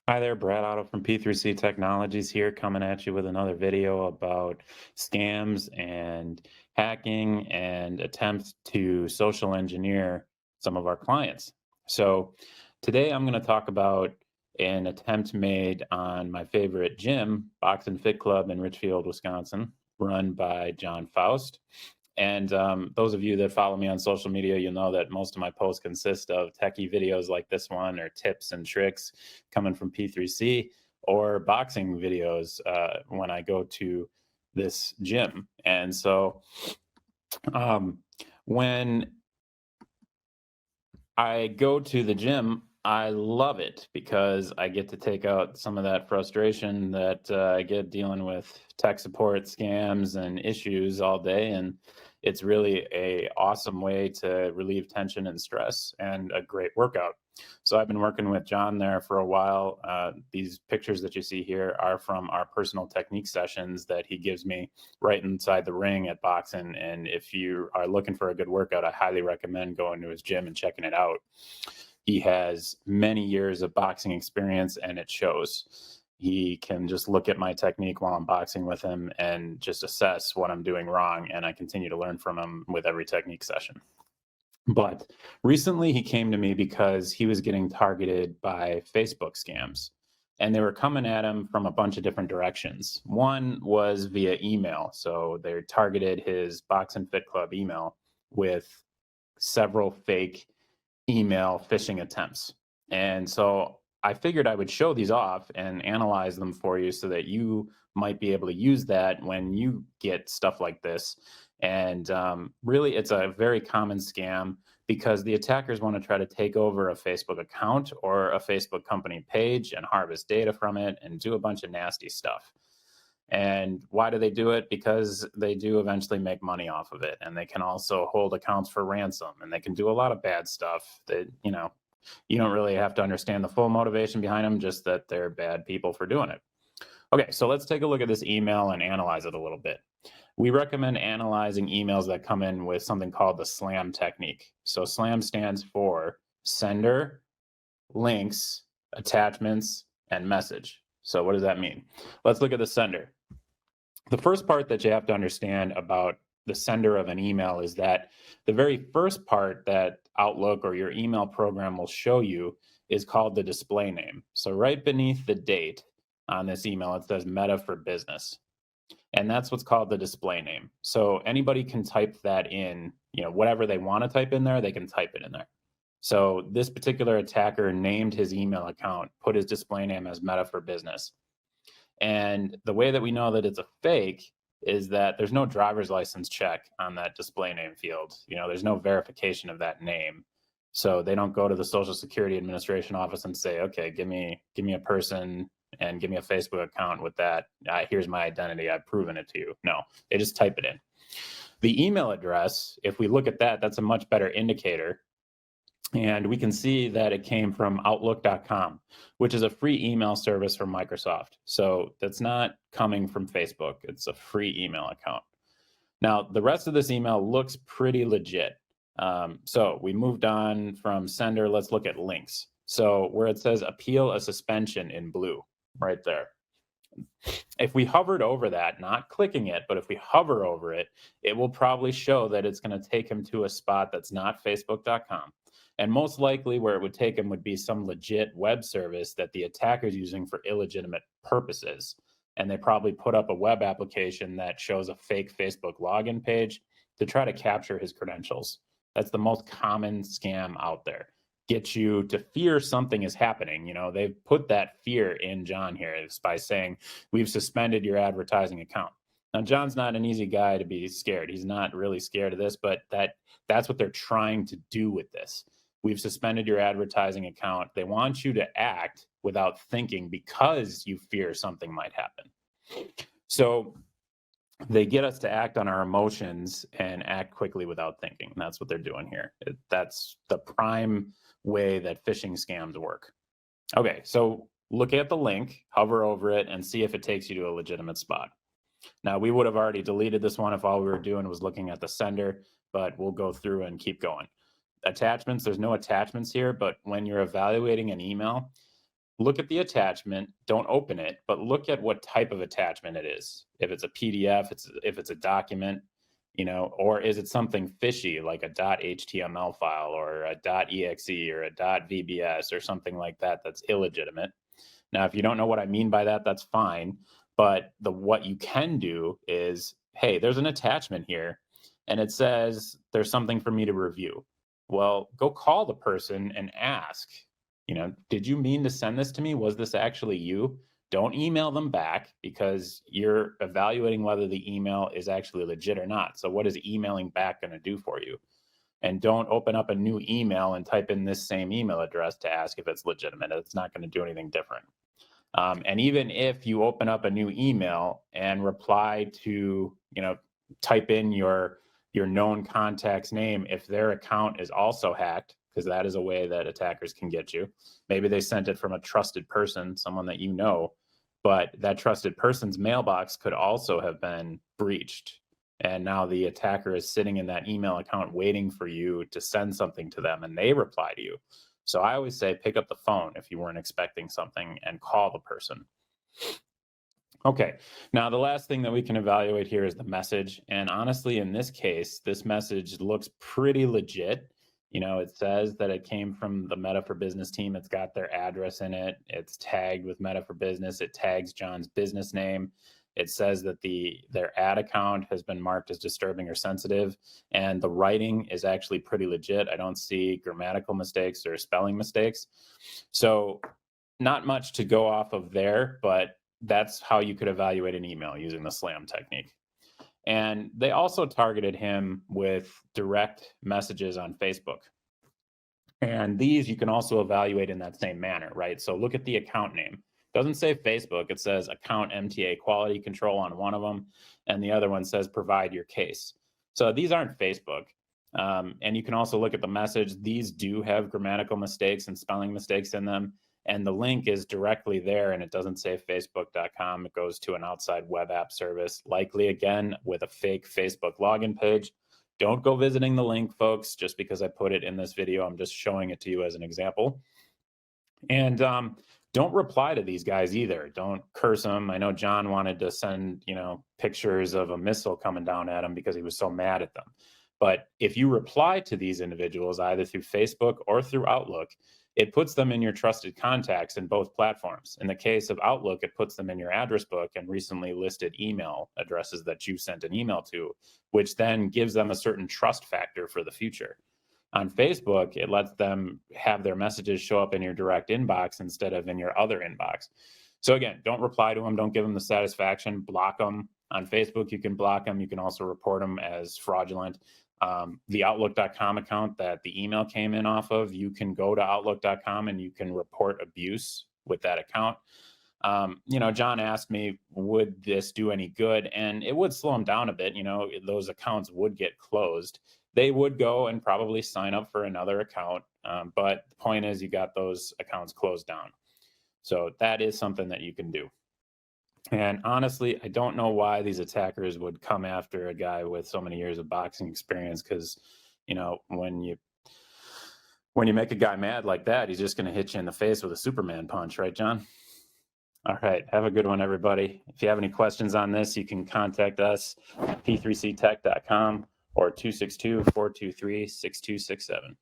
Hi there, Brad Otto from P3C Technologies here, coming at you with another video about scams and hacking and attempts to social engineer some of our clients. So, today I'm going to talk about an attempt made on my favorite gym, Boxen Fit Club in Richfield, Wisconsin, run by John Faust. And those of you that follow me on social media, you'll know that most of my posts consist of techie videos like this one, or tips and tricks coming from P3C, or boxing videos when I go to this gym. And so um, when I go to the gym, I love it because I get to take out some of that frustration that I get dealing with tech support scams and issues all day. And it's really a awesome way to relieve tension and stress and a great workout. So I've been working with John there for a while. These pictures that you see here are from our personal technique sessions that he gives me right inside the ring at Boxen. And if you are looking for a good workout, I highly recommend going to his gym and checking it out. He has many years of boxing experience, and it shows. He can just look at my technique while I'm boxing with him and just assess what I'm doing wrong. And I continue to learn from him with every technique session. But recently he came to me because he was getting targeted by Facebook scams. And they were coming at him from a bunch of different directions. One was via email. So they targeted his Box and Fit Club email with several fake email phishing attempts. And so I figured I would show these off and analyze them for you so that you might be able to use that when you get stuff like this. And really, it's a very common scam because the attackers want to try to take over a Facebook account or a Facebook company page and harvest data from it and do a bunch of nasty stuff. And why do they do it? Because they do eventually make money off of it. And they can also hold accounts for ransom, and they can do a lot of bad stuff that, you don't really have to understand the full motivation behind them, just that they're bad people for doing it. Okay, so let's take a look at this email and analyze it a little bit. We recommend analyzing emails that come in with something called the SLAM technique. So SLAM stands for sender, links, attachments, and message. So what does that mean? Let's look at the sender. The first part that you have to understand about the sender of an email is that the very first part that Outlook or your email program will show you is called the display name. So right beneath the date on this email, it says Meta for Business. And that's what's called the display name. So anybody can type that in, whatever they want to type in there, they can type it in there. So this particular attacker named his email account, put his display name as Meta for Business. And the way that we know that it's a fake is that there's no driver's license check on that display name field. There's no verification of that name. So they don't go to the Social Security Administration office and say, okay, give me a person and give me a Facebook account with that. Here's my identity. I've proven it to you. No, they just type it in. The email address, if we look at that, that's a much better indicator. And we can see that it came from Outlook.com, which is a free email service from Microsoft. So that's not coming from Facebook. It's a free email account. Now, the rest of this email looks pretty legit. So we moved on from sender. Let's look at links. So where it says appeal a suspension in blue, right there. If we hovered over that, not clicking it, but if we hover over it, it will probably show that it's going to take him to a spot that's not Facebook.com. And most likely where it would take him would be some legit web service that the attacker's using for illegitimate purposes. And they probably put up a web application that shows a fake Facebook login page to try to capture his credentials. That's the most common scam out there. Get you to fear something is happening. They've put that fear in John here by saying, we've suspended your advertising account. Now, John's not an easy guy to be scared. He's not really scared of this, but that's what they're trying to do with this. We've suspended your advertising account. They want you to act without thinking because you fear something might happen. So they get us to act on our emotions and act quickly without thinking. And that's what they're doing here. That's the prime way that phishing scams work. Okay, so look at the link, hover over it, and see if it takes you to a legitimate spot. Now, we would have already deleted this one if all we were doing was looking at the sender, but we'll go through and keep going. Attachments, there's no attachments here, but when you're evaluating an email, look at the attachment, don't open it, but look at what type of attachment it is. If it's a PDF, if it's a document, or is it something fishy like a .html file or a .exe or a .vbs or something like that that's illegitimate. Now, if you don't know what I mean by that, that's fine. But what you can do is, hey, there's an attachment here and it says there's something for me to review. Well, go call the person and ask, did you mean to send this to me? Was this actually you? Don't email them back because you're evaluating whether the email is actually legit or not. So what is emailing back going to do for you? And don't open up a new email and type in this same email address to ask if it's legitimate. It's not going to do anything different. And even if you open up a new email and reply to, type in your known contact's name, if their account is also hacked, because that is a way that attackers can get you. Maybe they sent it from a trusted person, someone that you know, but that trusted person's mailbox could also have been breached. And now the attacker is sitting in that email account waiting for you to send something to them, and they reply to you. So I always say pick up the phone if you weren't expecting something and call the person. Okay, now the last thing that we can evaluate here is the message. And honestly, in this case, this message looks pretty legit. It says that it came from the Meta for Business team. It's got their address in it. It's tagged with Meta for Business. It tags John's business name. It says that their ad account has been marked as disturbing or sensitive, and the writing is actually pretty legit. I don't see grammatical mistakes or spelling mistakes. So not much to go off of there, but that's how you could evaluate an email using the SLAM technique. And they also targeted him with direct messages on Facebook. And these you can also evaluate in that same manner, right? So look at the account name. It doesn't say Facebook. It says account MTA quality control on one of them. And the other one says provide your case. So these aren't Facebook. And you can also look at the message. These do have grammatical mistakes and spelling mistakes in them. And the link is directly there, and it doesn't say facebook.com. It goes to an outside web app service, likely again with a fake Facebook login page. Don't go visiting the link, folks, just because I put it in this video. I'm just showing it to you as an example. And don't reply to these guys either. Don't curse them. I know John wanted to send, pictures of a missile coming down at him because he was so mad at them. But if you reply to these individuals either through Facebook or through Outlook, it puts them in your trusted contacts in both platforms. In the case of Outlook, it puts them in your address book and recently listed email addresses that you sent an email to, which then gives them a certain trust factor for the future. On Facebook, it lets them have their messages show up in your direct inbox instead of in your other inbox. So again, don't reply to them. Don't give them the satisfaction. Block them. On Facebook, you can block them. You can also report them as fraudulent. The Outlook.com account that the email came in off of, you can go to Outlook.com and you can report abuse with that account. John asked me, would this do any good? And it would slow them down a bit. Those accounts would get closed. They would go and probably sign up for another account. But the point is, you got those accounts closed down. So that is something that you can do. And honestly, I don't know why these attackers would come after a guy with so many years of boxing experience, because, when you make a guy mad like that, he's just going to hit you in the face with a Superman punch, right, John? All right. Have a good one, everybody. If you have any questions on this, you can contact us at p3ctech.com or 262-423-6267.